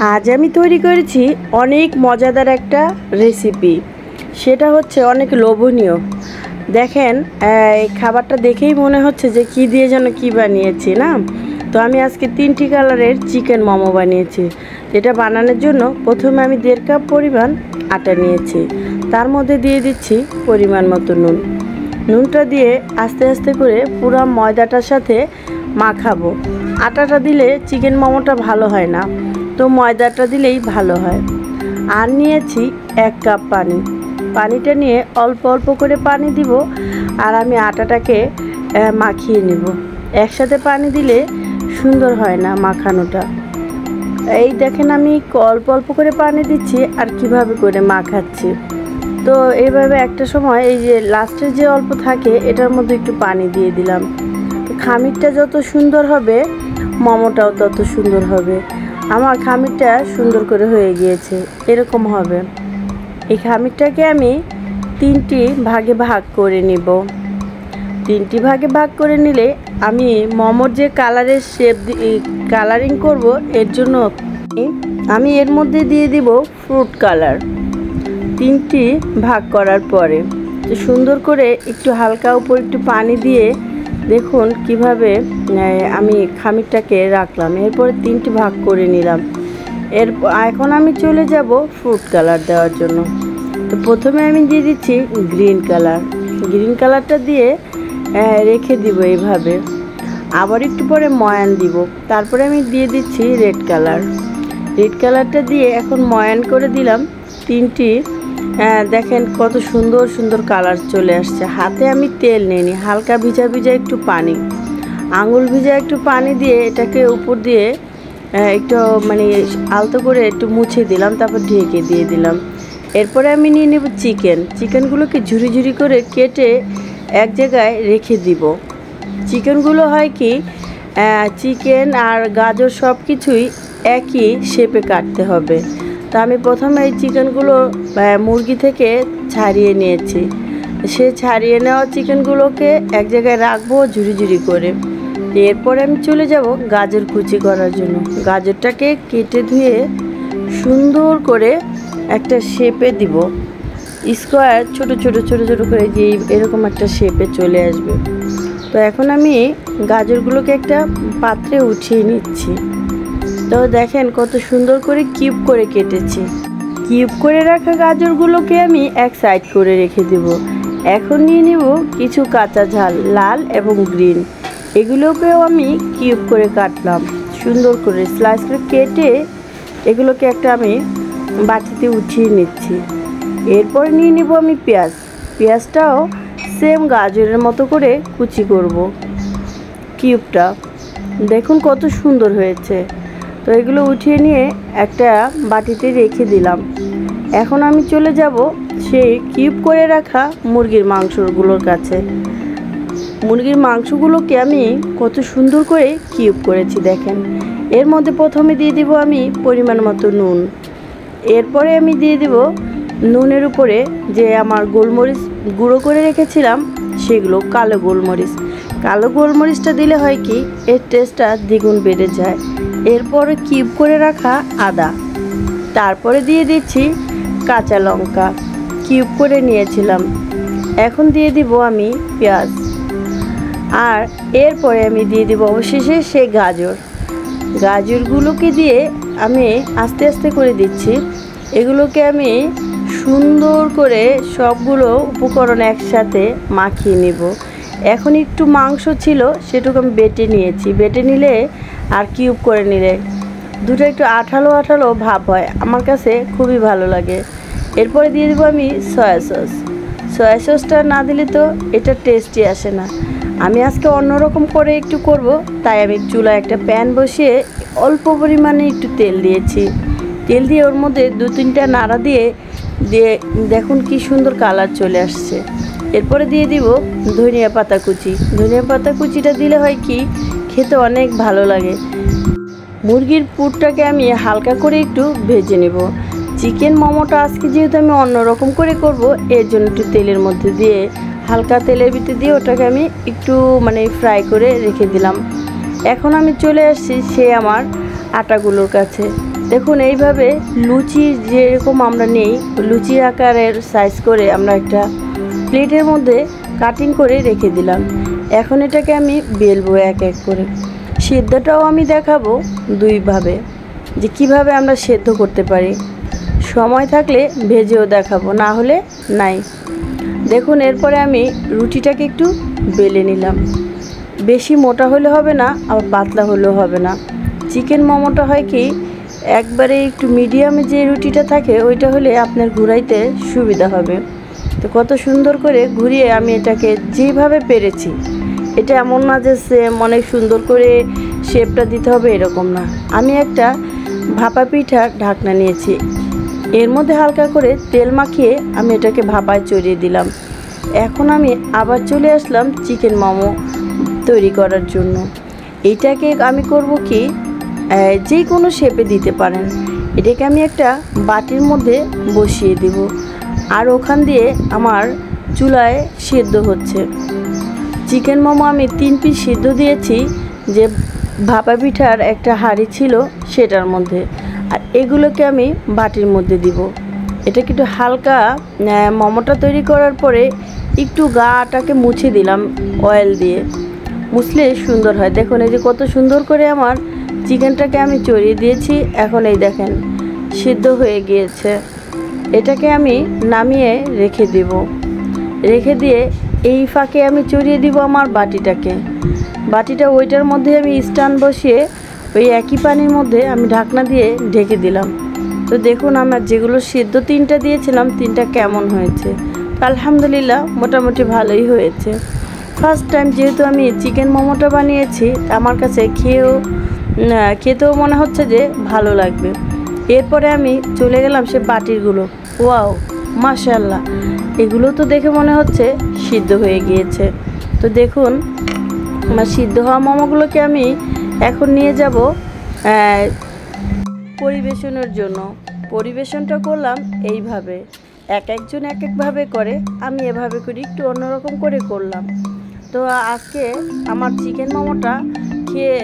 আজ আমি তৈরি করেছি অনেক মজাদার একটা রেসিপি। সেটা হচ্ছে অনেক লোভনীয়। দেখেন, এই খাবারটা দেখেই মনে হচ্ছে যে কি দিয়ে যেন কি বানিয়েছি না। তো আমি আজকে 3টি কালারের চিকেন মোমো বানিয়েছি। এটা বানানোর জন্য প্রথমে আমি 1.5 কাপ পরিমাণ আটা নিয়েছি। তার মধ্যে দিয়ে দিচ্ছি পরিমাণ মতো নুন। নুনটা দিয়ে আস্তে আস্তে করে পুরো ময়দাটার সাথে মাখাবো। আটাটা দিলে চিকেন মোমোটা ভালো হয় না, তো ময়দাটা দিলেই ভালো হয়। আর নিয়েছি 1 কাপ পানি। পানিটা নিয়ে অল্প অল্প করে পানি দিব, আর আমি আটাটাকে মাখিয়ে নেব। একসাথে পানি দিলে সুন্দর হয় না মাখানোটা। এই দেখেন, আমি অল্প অল্প করে পানি দিচ্ছি আর কিভাবে করে মাখাচ্ছি। তো এইভাবে একটা সময় এই যে লাস্টের যে অল্প থাকে এটার মধ্যে একটু পানি দিয়ে দিলাম। তো খামিরটা যত সুন্দর হবে মোমোটাও তত সুন্দর হবে। আমার খামিরটা সুন্দর করে হয়ে গিয়েছে, এরকম হবে। এই খামিরটাকে আমি 3টি ভাগে ভাগ করে নিব। 3টি ভাগে ভাগ করে নিলে আমি মোমোর যে কালারের কালারিং করব, এর জন্য আমি এর মধ্যে দিয়ে দিব ফ্রুট কালার। 3টি ভাগ করার পরে সুন্দর করে একটু হালকা উপর একটু পানি দিয়ে দেখুন কিভাবে আমি খামিরটাকে রাখলাম। এরপরে 3টি ভাগ করে নিলাম। এখন আমি চলে যাব ফ্রুট কালার দেওয়ার জন্য। তো প্রথমে আমি দিয়ে দিচ্ছি গ্রিন কালার। গ্রিন কালারটা দিয়ে রেখে দিব এইভাবে। আবার একটু পরে ময়ান দিব। তারপরে আমি দিয়ে দিচ্ছি রেড কালার। রেড কালারটা দিয়ে এখন ময়ান করে দিলাম 3টি। দেখেন কত সুন্দর সুন্দর কালার চলে আসছে। হাতে আমি তেল নিইনি, হালকা ভিজা ভিজা একটু পানি, আঙুল ভিজা একটু পানি দিয়ে এটাকে উপর দিয়ে একটু মানে আলতো করে একটু মুছে দিলাম, তারপর ঢেকে দিয়ে দিলাম। এরপরে আমি নিয়ে নেব চিকেনগুলোকে ঝুরি ঝুরি করে কেটে এক জায়গায় রেখে দিব। চিকেনগুলো হয় কি, চিকেন আর গাজর সব কিছুই একই শেপে কাটতে হবে। তো আমি প্রথমে এই চিকেনগুলো মুরগি থেকে ছাড়িয়ে নিয়েছি। সে ছাড়িয়ে নেওয়া চিকেনগুলোকে এক জায়গায় রাখবো ঝুরি ঝুরি করে। এরপরে আমি চলে যাব গাজর কুচি করার জন্য। গাজরটাকে কেটে ধুয়ে সুন্দর করে একটা শেপে দিব। স্কোয়ার ছোট ছোট ছোট ছোট করে যে এরকম একটা শেপে চলে আসবে। তো এখন আমি গাজরগুলোকে একটা পাত্রে উঠিয়ে নিচ্ছি। তো দেখেন কত সুন্দর করে কিউব করে কেটেছি। কিউব করে রাখা গাজরগুলোকে আমি এক সাইড করে রেখে দেব। এখন নিয়ে নেব কিছু কাঁচা ঝাল, লাল এবং গ্রিন। এগুলোকেও আমি কিউব করে কাটলাম, সুন্দর করে স্লাইস করে কেটে এগুলোকে একটা আমি বাটিতে উঠিয়ে নিচ্ছি। এরপরে নিয়ে নেব আমি পেঁয়াজটাও সেম গাজরের মতো করে কুচি করব। কিউবটা দেখুন কত সুন্দর হয়েছে। তো এগুলো উঠিয়ে নিয়ে একটা বাটিতে রেখে দিলাম। এখন আমি চলে যাব সেই কিউব করে রাখা মুরগির মাংসগুলোর কাছে। মুরগির মাংসগুলোকে আমি কত সুন্দর করে কিউব করেছি দেখেন। এর মধ্যে প্রথমে দিয়ে দিব আমি পরিমাণ মতো নুন। এরপরে আমি দিয়ে দিব নুনের উপরে যে আমার গোলমরিচ গুঁড়ো করে রেখেছিলাম সেগুলো, কালো গোলমরিচ। কালো গোলমরিচটা দিলে হয় কি, এর টেস্টটা দ্বিগুণ বেড়ে যায়। এরপরে কিউব করে রাখা আদা, তারপরে দিয়ে দিচ্ছি কাঁচা লঙ্কা কিউব করে নিয়েছিলাম। এখন দিয়ে দিব আমি পেঁয়াজ, আর এরপরে আমি দিয়ে দিব অবশেষে সেই গাজরগুলোকে দিয়ে আমি আস্তে আস্তে করে দিচ্ছি। এগুলোকে আমি সুন্দর করে সবগুলো উপকরণ একসাথে মাখিয়ে নেব। এখন একটু মাংস ছিল, সেটুকু আমি বেটে নিয়েছি। বেটে নিলে আর কিউব করে নিলে দুটো একটু আঠালো আঠালো ভাব হয়, আমার কাছে খুবই ভালো লাগে। এরপরে দিয়ে দেবো আমি সয়া সসটা না দিলে তো এটা টেস্টি আসে না। আমি আজকে অন্যরকম করে একটু করব, তাই আমি চুলায় একটা প্যান বসিয়ে অল্প পরিমাণে একটু তেল দিয়েছি। তেল দিয়ে ওর মধ্যে 2-3টা নাড়া দিয়ে দেখুন কি সুন্দর কালার চলে আসছে। এরপরে দিয়ে দিব ধনিয়া পাতা কুচি। ধনিয়া পাতা কুচিটা দিলে হয় কি, খেতে অনেক ভালো লাগে। মুরগির পুরটাকে আমি হালকা করে একটু ভেজে নেব। চিকেন মোমোটা আজকে যেহেতু আমি অন্যরকম করে করব, এর জন্য একটু তেলের মধ্যে দিয়ে হালকা তেলের ভিতরে দিয়ে ওটাকে আমি একটু মানে ফ্রাই করে রেখে দিলাম। এখন আমি চলে আসছি সে আমার আটাগুলোর কাছে। দেখুন এইভাবে লুচি যেরকম আমরা নেই, লুচির আকারের সাইজ করে আমরা একটা প্লেটের মধ্যে কাটিং করে রেখে দিলাম। এখন এটাকে আমি বেলবো এক এক করে। সেদ্ধটাও আমি দেখাবো দুইভাবে, যে কিভাবে আমরা সেদ্ধ করতে পারি। সময় থাকলে ভেজেও দেখাবো, না হলে নাই। দেখুন এরপরে আমি রুটিটাকে একটু বেলে নিলাম। বেশি মোটা হলে হবে না, আবার পাতলা হলেও হবে না। চিকেন মোমোটা হয় কি, একবারে একটু মিডিয়ামে যে রুটিটা থাকে ওইটা হলে আপনার ঘুরাইতে সুবিধা হবে। তো কত সুন্দর করে ঘুরিয়ে আমি এটাকে যেভাবে পেরেছি, এটা এমন না যে সেম অনেক সুন্দর করে শেপটা দিতে হবে এরকম না। আমি একটা ভাপা পিঠার ঢাকনা নিয়েছি, এর মধ্যে হালকা করে তেল মাখিয়ে আমি এটাকে ভাপায় চড়িয়ে দিলাম। এখন আমি আবার চলে আসলাম চিকেন মোমো তৈরি করার জন্য। এইটাকে আমি করব কি, যে কোনো শেপে দিতে পারেন। এটাকে আমি একটা বাটির মধ্যে বসিয়ে দেব, আর ওখান দিয়ে আমার চুলায় সেদ্ধ হচ্ছে। চিকেন মোমো আমি 3 পিস সিদ্ধ দিয়েছি, যে ভাপা পিঠার একটা হাঁড়ি ছিল সেটার মধ্যে। আর এগুলোকে আমি বাটির মধ্যে দিব। এটা একটু হালকা মোমোটা তৈরি করার পরে একটু গাটাকে মুছে দিলাম অয়েল দিয়ে, মুছলে সুন্দর হয়। দেখুন এই যে কত সুন্দর করে আমার চিকেনটাকে আমি চড়িয়ে দিয়েছি। এখন এই দেখেন সিদ্ধ হয়ে গিয়েছে। এটাকে আমি নামিয়ে রেখে দেব। রেখে দিয়ে এই ফাঁকে আমি চড়িয়ে দিব আমার বাটিটা ওইটার মধ্যে আমি স্ট্যান্ড বসিয়ে ওই একই পানির মধ্যে আমি ঢাকনা দিয়ে ঢেকে দিলাম। তো দেখুন আমার যেগুলো সিদ্ধ 3টা দিয়েছিলাম 3টা কেমন হয়েছে। আলহামদুলিল্লাহ মোটামুটি ভালোই হয়েছে। ফার্স্ট টাইম যেহেতু আমি চিকেন মোমোটা বানিয়েছি, আমার কাছে খেতেও মনে হচ্ছে যে ভালো লাগবে। এরপরে আমি চলে গেলাম সে বাটিরগুলো। ওয়াও, মাশাআল্লাহ, এগুলো তো দেখে মনে হচ্ছে সিদ্ধ হয়ে গিয়েছে। তো দেখুন আমার সিদ্ধ হওয়া মোমোগুলোকে আমি এখন নিয়ে যাব পরিবেশনের জন্য। পরিবেশনটা করলাম এইভাবে, একজন এক একভাবে করে, আমি এভাবে করি, একটু অন্যরকম করে করলাম। তো আজকে আমার চিকেন মোমোটা খেয়ে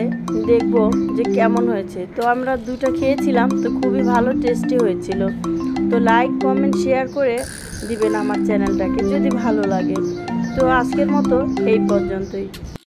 দেখব যে কেমন হয়েছে। তো আমরা 2টা খেয়েছিলাম, তো খুবই ভালো টেস্টি হয়েছিল। তো লাইক কমেন্ট শেয়ার করে দিবেন আমার চ্যানেলটাকে যদি ভালো লাগে। তো আজকের মতো এই পর্যন্তই।